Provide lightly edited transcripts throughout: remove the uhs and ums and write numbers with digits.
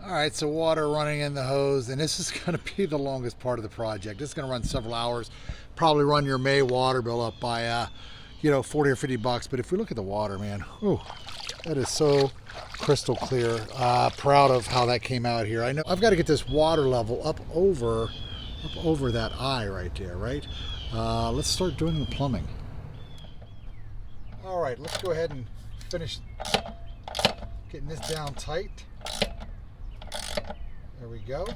All right, so water running in the hose, and this is going to be the longest part of the project. This is going to run several hours, probably run your May water bill up by, 40 or 50 bucks. But if we look at the water, man, ooh, that is so crystal clear. Proud of how that came out here. I know I've got to get this water level up over that eye right there, right? Let's start doing the plumbing. All right, let's go ahead and finish getting this down tight. There we go.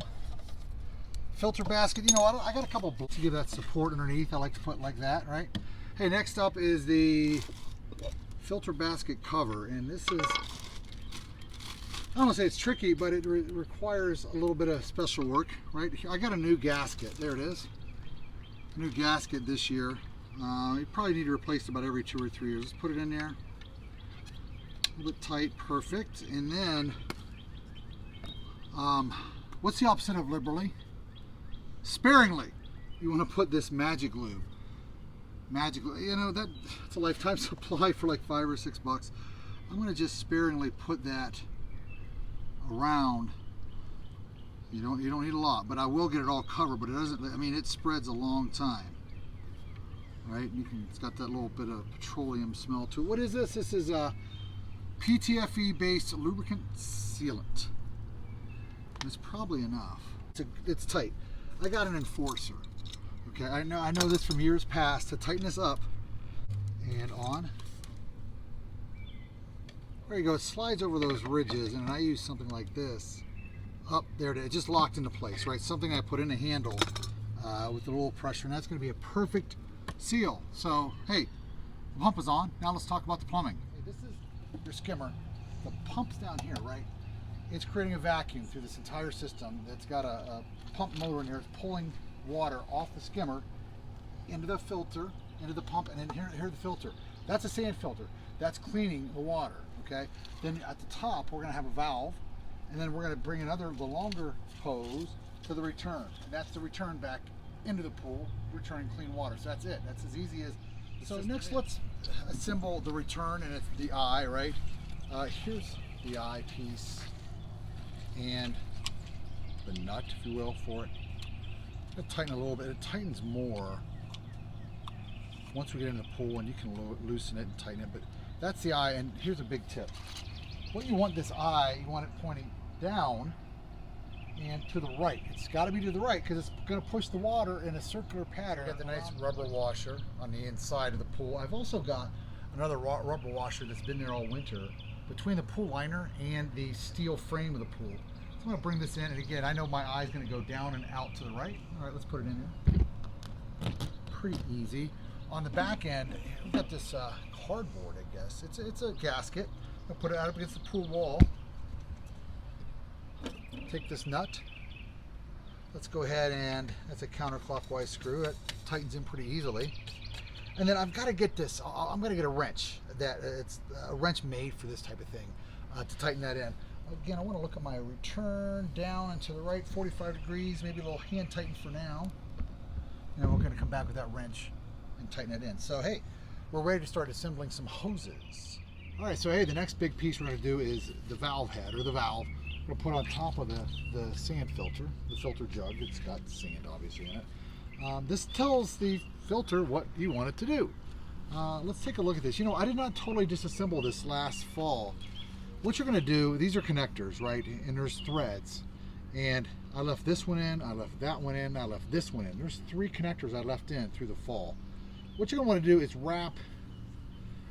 Filter basket, I got a couple bolts to give that support underneath. I like to put like that, right? Hey, next up is the filter basket cover, and this is, I don't want to say it's tricky, but it requires a little bit of special work, right? I got a new gasket. There it is. New gasket this year. You probably need to replace it about every 2 or 3 years. Let's put it in there. A little bit tight, perfect. And then, what's the opposite of liberally? Sparingly. You want to put this magic lube. That's a lifetime supply for like $5 or $6. I'm going to just sparingly put that around. You don't need a lot, but I will get it all covered. But it doesn't. I mean, it spreads a long time, right? It's got that little bit of petroleum smell to it. What is this? This is a PTFE-based lubricant sealant. It's probably enough. It's tight. I got an enforcer. Okay, I know this from years past. To tighten this up and on. There you go. It slides over those ridges, and I use something like this. Up there, it just locked into place, right? Something I put in a handle with a little pressure, and that's going to be a perfect seal. So, hey, the pump is on. Now let's talk about the plumbing. Hey, this is your skimmer. The pump's down here, right? It's creating a vacuum through this entire system. It's got a pump motor in here. It's pulling water off the skimmer into the filter, into the pump, and then here's the filter. That's a sand filter. That's cleaning the water, okay? Then at the top, we're going to have a valve, and then we're going to bring the longer hose to the return. And that's the return back into the pool, returning clean water. So that's it. That's as easy as. So next, let's assemble the return, and it's the eye, right? Here's the eye piece and the nut, if you will, for it. I'm going to tighten a little bit. It tightens more once we get in the pool, and you can loosen it and tighten it. But that's the eye, and here's a big tip. What you want this eye, you want it pointing down and to the right. It's got to be to the right because it's going to push the water in a circular pattern. Got the nice rubber washer on the inside of the pool. I've also got another rubber washer that's been there all winter between the pool liner and the steel frame of the pool. So I'm going to bring this in, and again, I know my eye's going to go down and out to the right. All right, let's put it in here. Pretty easy. On the back end, we've got this cardboard, I guess. It's a gasket. I'll put it out up against the pool wall. Take this nut. Let's go ahead, and that's a counterclockwise screw. It tightens in pretty easily. And then I've got to get this. I'm going to get a wrench. It's a wrench made for this type of thing to tighten that in. Again, I want to look at my return down and to the right, 45 degrees, maybe a little hand tighten for now. And then we're going to come back with that wrench and tighten it in. So hey, we're ready to start assembling some hoses. All right, so hey, the next big piece we're going to do is the valve head, or the valve. We're going to put on top of the sand filter, the filter jug. It's got sand obviously in it. This tells the filter what you want it to do. Let's take a look at this. I did not totally disassemble this last fall. What you're going to do, these are connectors, right? And there's threads. And I left this one in, I left that one in, I left this one in. There's 3 connectors I left in through the fall. What you're going to want to do is wrap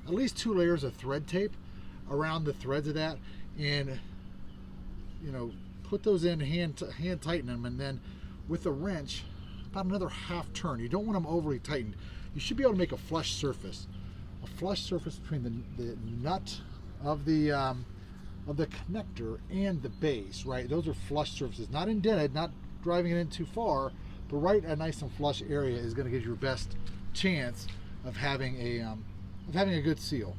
at least 2 layers of thread tape around the threads of that, and put those in, hand tighten them, and then with a wrench, about another half turn. You don't want them overly tightened. You should be able to make a flush surface between the nut of the connector and the base, right? Those are flush surfaces, not indented, not driving it in too far, but right a nice and flush area is going to give you your best chance of having a good seal.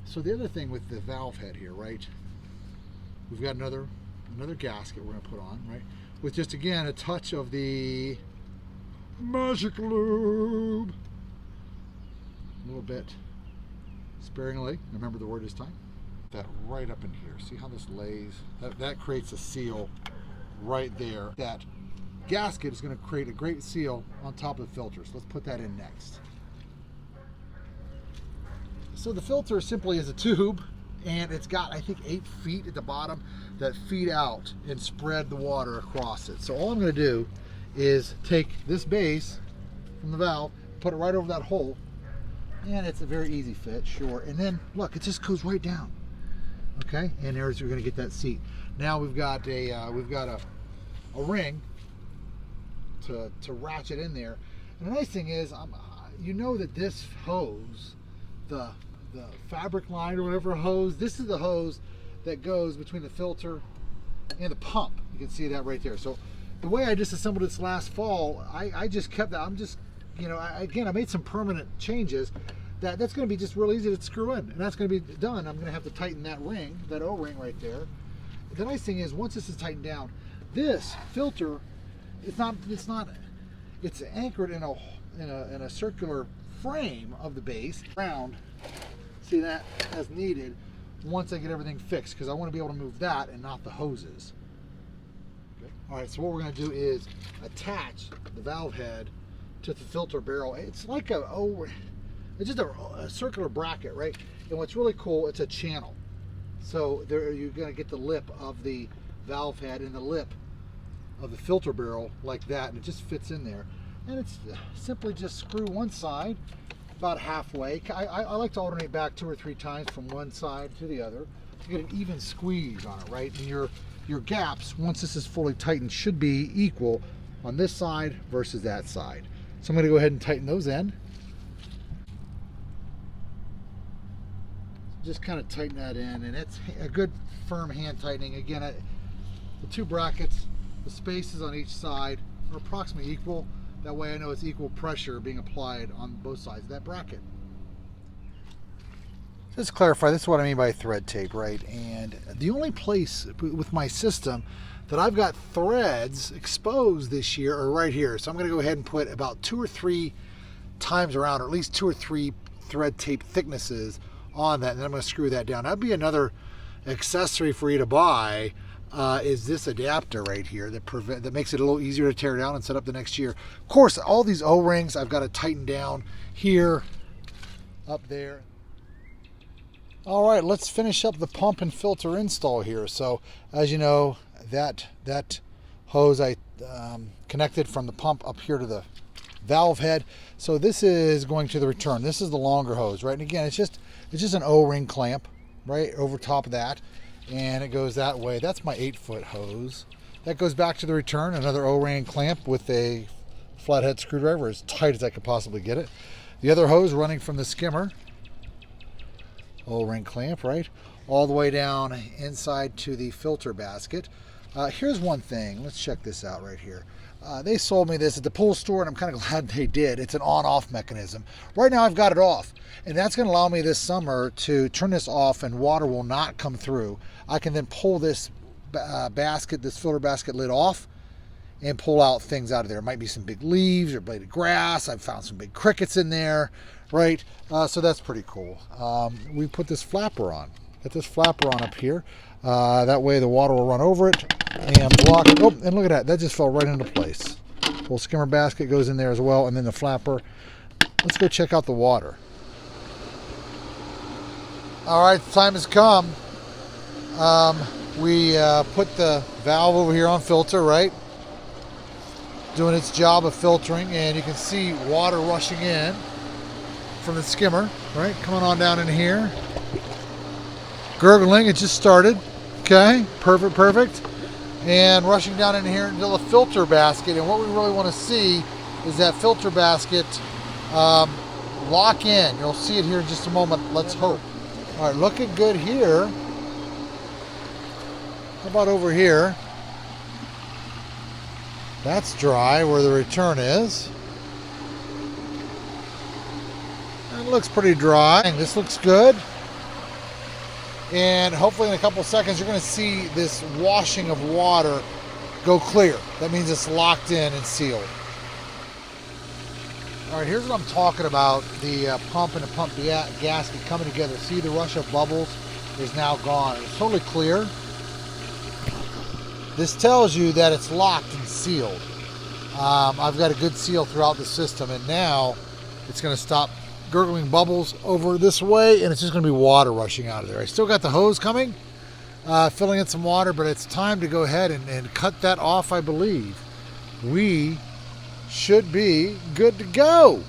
So the other thing with the valve head here, right? We've got another gasket we're going to put on, right? With just again a touch of the magic lube, a little bit sparingly. Remember the word this time. that right up in here. See how this lays? That creates a seal right there. That gasket is going to create a great seal on top of the filter. So let's put that in next. So the filter simply is a tube, and it's got, I think, 8 feet at the bottom that feed out and spread the water across it. So all I'm going to do is take this base from the valve, put it right over that hole, and it's a very easy fit, short. And then look, it just goes right down. Okay, and there's you're going to get that seat. Now we've got a ring to ratchet in there. And the nice thing is, you know that this hose, the fabric line or whatever hose, this is the hose that goes between the filter and the pump. You can see that right there. So the way I disassembled this last fall, I just kept that. I'm just, you know, I made some permanent changes. That's going to be just real easy to screw in, and that's going to be done. I'm going to have to tighten that ring, that O-ring right there. The nice thing is, once this is tightened down, this filter, it's anchored in a circular frame of the base, round. See that as needed. Once I get everything fixed, because I want to be able to move that and not the hoses. Okay. All right, so what we're going to do is attach the valve head to the filter barrel. It's like it's just a circular bracket, right? And what's really cool, it's a channel. So there you're going to get the lip of the valve head and the lip of the filter barrel like that, and it just fits in there. And it's simply just screw one side about halfway. I like to alternate back 2 or 3 times from one side to the other to get an even squeeze on it, right? And your gaps, once this is fully tightened, should be equal on this side versus that side. So I'm going to go ahead and tighten those in. Just kind of tighten that in, and it's a good firm hand tightening. Again, the 2 brackets, the spaces on each side are approximately equal. That way I know it's equal pressure being applied on both sides of that bracket. Just to clarify, this is what I mean by thread tape, right? And the only place with my system that I've got threads exposed this year are right here. So I'm going to go ahead and put about 2 or 3 times around, or at least 2 or 3 thread tape thicknesses on that, and then I'm going to screw that down. That'd be another accessory for you to buy, is this adapter right here that makes it a little easier to tear down and set up the next year. Of course, all these O-rings I've got to tighten down here, up there. All right, let's finish up the pump and filter install here. So as you know, that hose I connected from the pump up here to the valve head. So this is going to the return. This is the longer hose, right? And again, it's just an O-ring clamp right over top of that, and it goes that way. That's my 8-foot hose. That goes back to the return, another O-ring clamp with a flathead screwdriver as tight as I could possibly get it. The other hose running from the skimmer, O-ring clamp, right, all the way down inside to the filter basket. Here's one thing. Let's check this out right here. They sold me this at the pool store, and I'm kind of glad they did. It's an on-off mechanism. Right now I've got it off, and that's going to allow me this summer to turn this off and water will not come through. I can then pull this this filter basket lid off and pull out things out of there. It might be some big leaves or blade of grass. I've found some big crickets in there, right? So that's pretty cool. We put this flapper on. Got this flapper on up here. That way the water will run over it and block it. Oh, and look at that. That just fell right into place. Little skimmer basket goes in there as well, and then the flapper. Let's go check out the water. All right, the time has come. We put the valve over here on filter, right? Doing its job of filtering, and you can see water rushing in from the skimmer, right? Coming on down in here. Gurgling, it just started. Okay, perfect. And rushing down in here into the filter basket. And what we really want to see is that filter basket lock in. You'll see it here in just a moment. Let's hope. All right, looking good here. How about over here? That's dry where the return is. It looks pretty dry. This looks good. And hopefully in a couple seconds you're going to see this washing of water go clear. That means it's locked in and sealed. All right, here's what I'm talking about. The pump and the pump gasket coming together. See the rush of bubbles is now gone. It's totally clear. This tells you that it's locked and sealed. I've got a good seal throughout the system, and now it's going to stop gurgling bubbles over this way, and it's just going to be water rushing out of there. I still got the hose coming, filling in some water, but it's time to go ahead and cut that off, I believe. We should be good to go.